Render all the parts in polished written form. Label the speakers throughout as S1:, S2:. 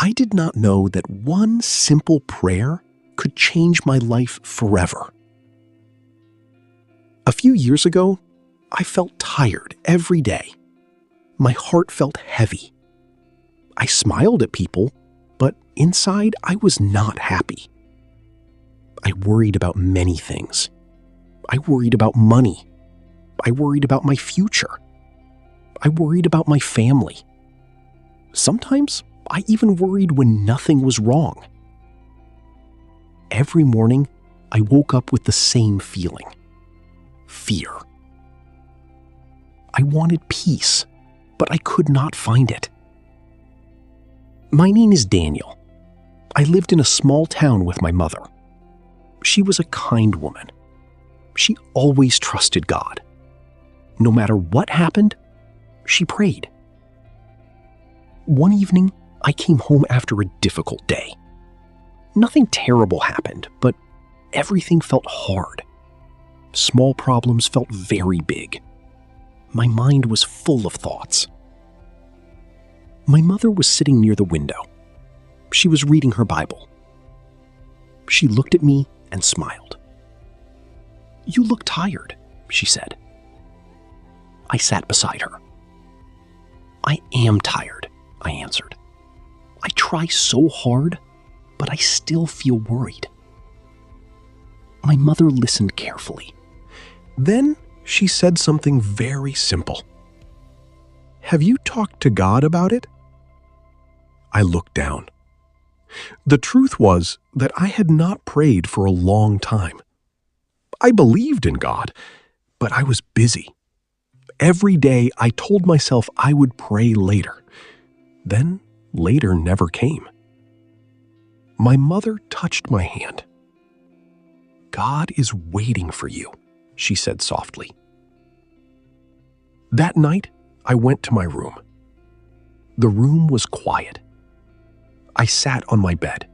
S1: I did not know that one simple prayer could change my life forever. A few years ago, I felt tired every day. My heart felt heavy. I smiled at people, but inside I was not happy. I worried about many things. I worried about money. I worried about my future. I worried about my family. Sometimes I even worried when nothing was wrong. Every morning, I woke up with the same feeling: fear. I wanted peace, but I could not find it. My name is Daniel. I lived in a small town with my mother. She was a kind woman. She always trusted God. No matter what happened, she prayed. One evening, I came home after a difficult day. Nothing terrible happened, but everything felt hard. Small problems felt very big. My mind was full of thoughts. My mother was sitting near the window. She was reading her Bible. She looked at me and smiled. "You look tired," she said. I sat beside her. "I am tired," I answered. "I try so hard, but I still feel worried." My mother listened carefully. Then she said something very simple. "Have you talked to God about it?" I looked down. The truth was that I had not prayed for a long time. I believed in God, but I was busy. Every day I told myself I would pray later. Then later never came. My mother touched my hand. "God is waiting for you," she said softly. That night, I went to my room. The room was quiet. I sat on my bed.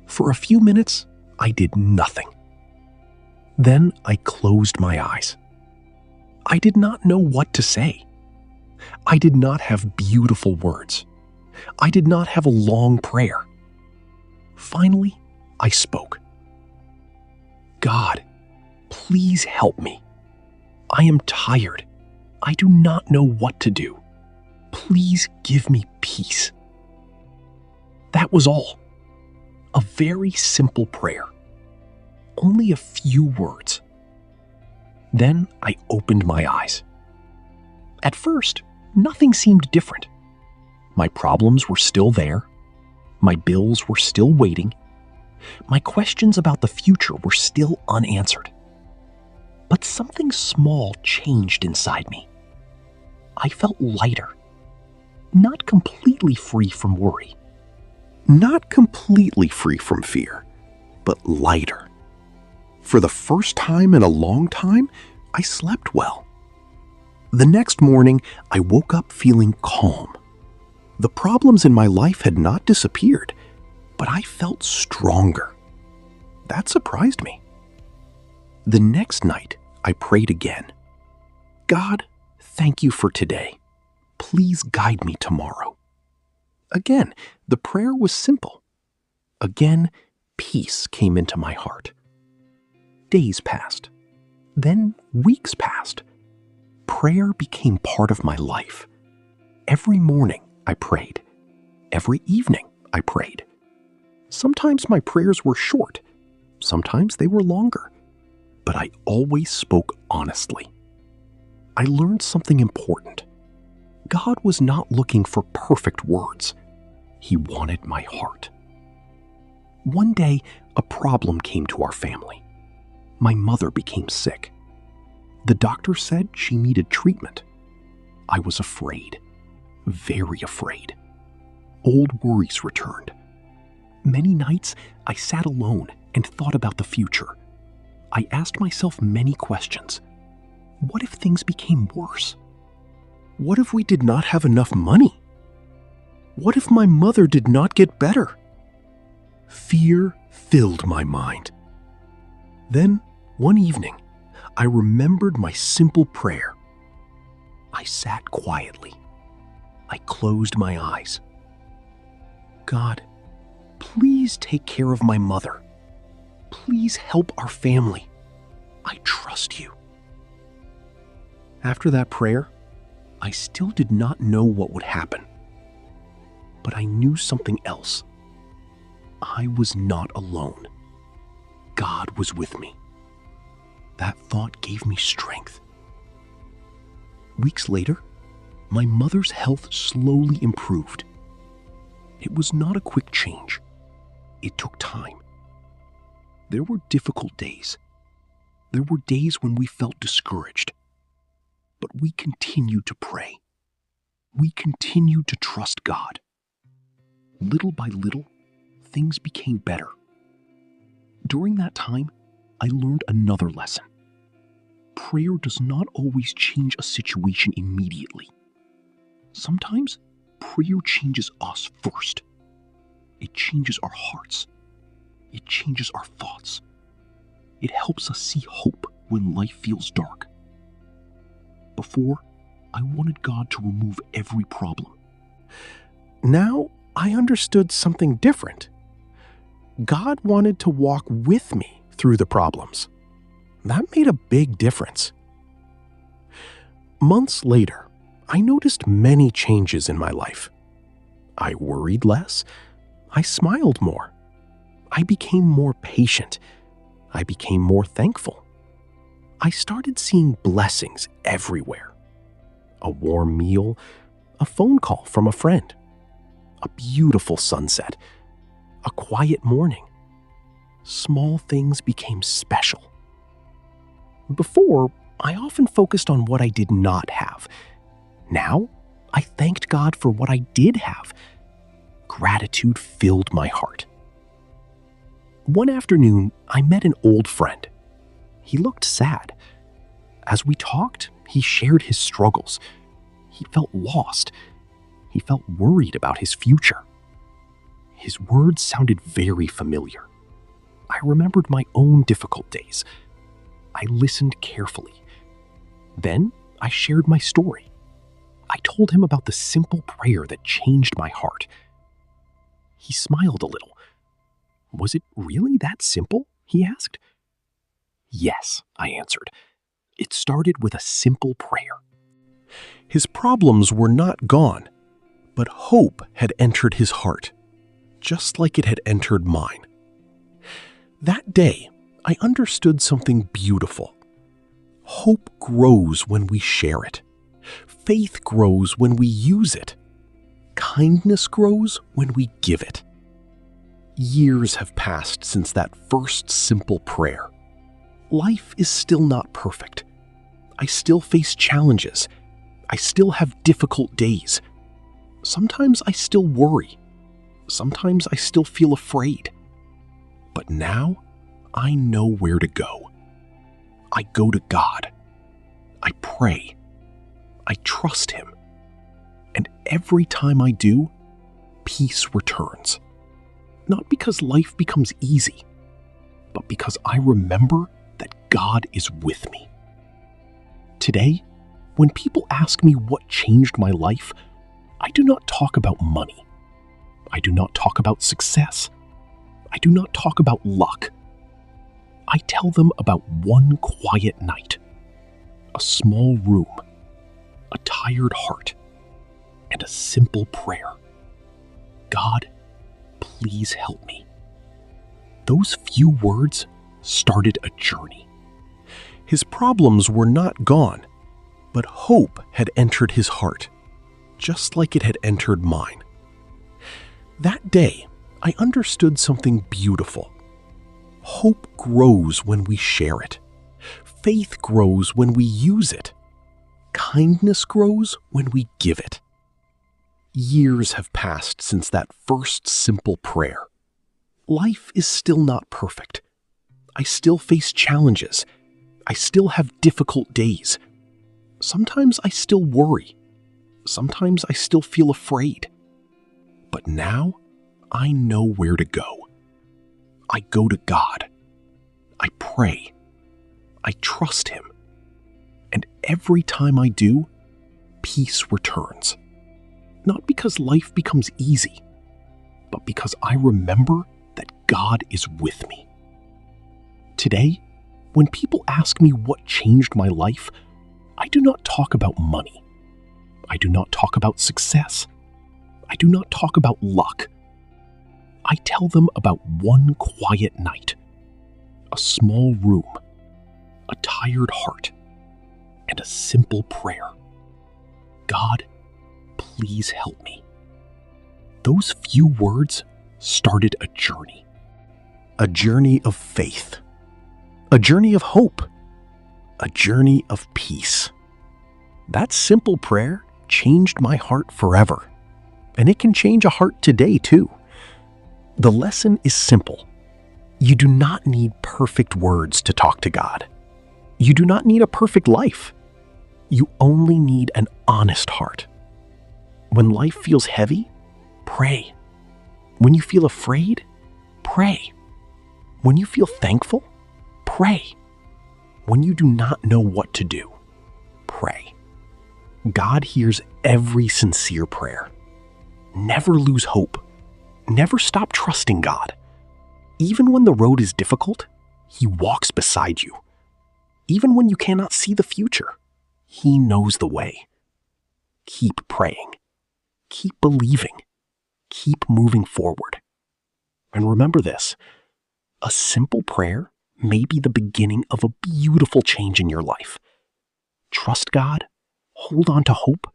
S1: For a few minutes, I did nothing. Then I closed my eyes. I did not know what to say. I did not have beautiful words. I did not have a long prayer. Finally, I spoke. "God, please help me. I am tired. I do not know what to do. Please give me peace." That was all. A very simple prayer. Only a few words. Then I opened my eyes. At first, nothing seemed different. My problems were still there. My bills were still waiting. My questions about the future were still unanswered. But something small changed inside me. I felt lighter. Not completely free from worry. Not completely free from fear, but lighter. For the first time in a long time, I slept well. The next morning, I woke up feeling calm. The problems in my life had not disappeared, but I felt stronger. That surprised me. The next night, I prayed again. "God, thank you for today. Please guide me tomorrow." Again, the prayer was simple. Again, peace came into my heart. Days passed. Then weeks passed. Prayer became part of my life. Every morning I prayed. Every evening I prayed. Sometimes my prayers were short. Sometimes they were longer. But I always spoke honestly. I learned something important. God was not looking for perfect words. He wanted my heart. One day, a problem came to our family. My mother became sick. The doctor said she needed treatment. I was afraid, very afraid. Old worries returned. Many nights, I sat alone and thought about the future. I asked myself many questions. What if things became worse? What if we did not have enough money? What if my mother did not get better? Fear filled my mind. Then, one evening, I remembered my simple prayer. I sat quietly. I closed my eyes. God, please take care of my mother. Please help our family. I trust you. After that prayer, I still did not know what would happen. But I knew something else. I was not alone. God was with me. That thought gave me strength. Weeks later, my mother's health slowly improved. It was not a quick change. It took time. There were difficult days. There were days when we felt discouraged. But we continued to pray. We continued to trust God. Little by little, things became better. During that time, I learned another lesson. Prayer does not always change a situation immediately. Sometimes, prayer changes us first. It changes our hearts. It changes our thoughts. It helps us see hope when life feels dark. Before, I wanted God to remove every problem. Now, I understood something different. God wanted to walk with me through the problems. That made a big difference. Months later, I noticed many changes in my life. I worried less. I smiled more. I became more patient. I became more thankful. I started seeing blessings everywhere. A warm meal, a phone call from a friend, a beautiful sunset, a quiet morning. Small things became special. Before, I often focused on what I did not have. Now, I thanked God for what I did have. Gratitude filled my heart. One afternoon, I met an old friend. He looked sad. As we talked, he shared his struggles. He felt lost. He felt worried about his future. His words sounded very familiar. I remembered my own difficult days. I listened carefully. Then I shared my story. I told him about the simple prayer that changed my heart. He smiled a little. Was it really that simple? He asked. Yes, I answered. It started with a simple prayer. His problems were not gone, but hope had entered his heart, just like it had entered mine. That day, I understood something beautiful. Hope grows when we share it. Faith grows when we use it. Kindness grows when we give it. Years have passed since that first simple prayer. Life is still not perfect. I still face challenges. I still have difficult days. Sometimes I still worry. Sometimes I still feel afraid. But now, I know where to go. I go to God. I pray. I trust Him. And every time I do, peace returns. Not because life becomes easy, but because I remember that God is with me. Today, when people ask me what changed my life, I do not talk about money. I do not talk about success. I do not talk about luck. I tell them about one quiet night, a small room, a tired heart, and a simple prayer. God, please help me. Those few words started a journey. His problems were not gone, but hope had entered his heart, just like it had entered mine. That day, I understood something beautiful. Hope grows when we share it. Faith grows when we use it. Kindness grows when we give it. Years have passed since that first simple prayer. Life is still not perfect. I still face challenges. I still have difficult days. Sometimes I still worry. Sometimes I still feel afraid. But now, I know where to go. I go to God. I pray. I trust Him. And every time I do, peace returns. Not because life becomes easy, but because I remember that God is with me. Today, when people ask me what changed my life, I do not talk about money. I do not talk about success. I do not talk about luck. I tell them about one quiet night, a small room, a tired heart, and a simple prayer. God, please help me. Those few words started a journey of faith, a journey of hope, a journey of peace. That simple prayer changed my heart forever, and it can change a heart today too. The lesson is simple. You do not need perfect words to talk to God. You do not need a perfect life. You only need an honest heart. When life feels heavy, pray. When you feel afraid, pray. When you feel thankful, pray. When you do not know what to do, pray. God hears every sincere prayer. Never lose hope. Never stop trusting God. Even when the road is difficult, He walks beside you. Even when you cannot see the future, He knows the way. Keep praying. Keep believing. Keep moving forward. And remember this, a simple prayer may be the beginning of a beautiful change in your life. Trust God, hold on to hope,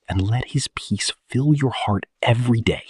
S1: and let His peace fill your heart every day.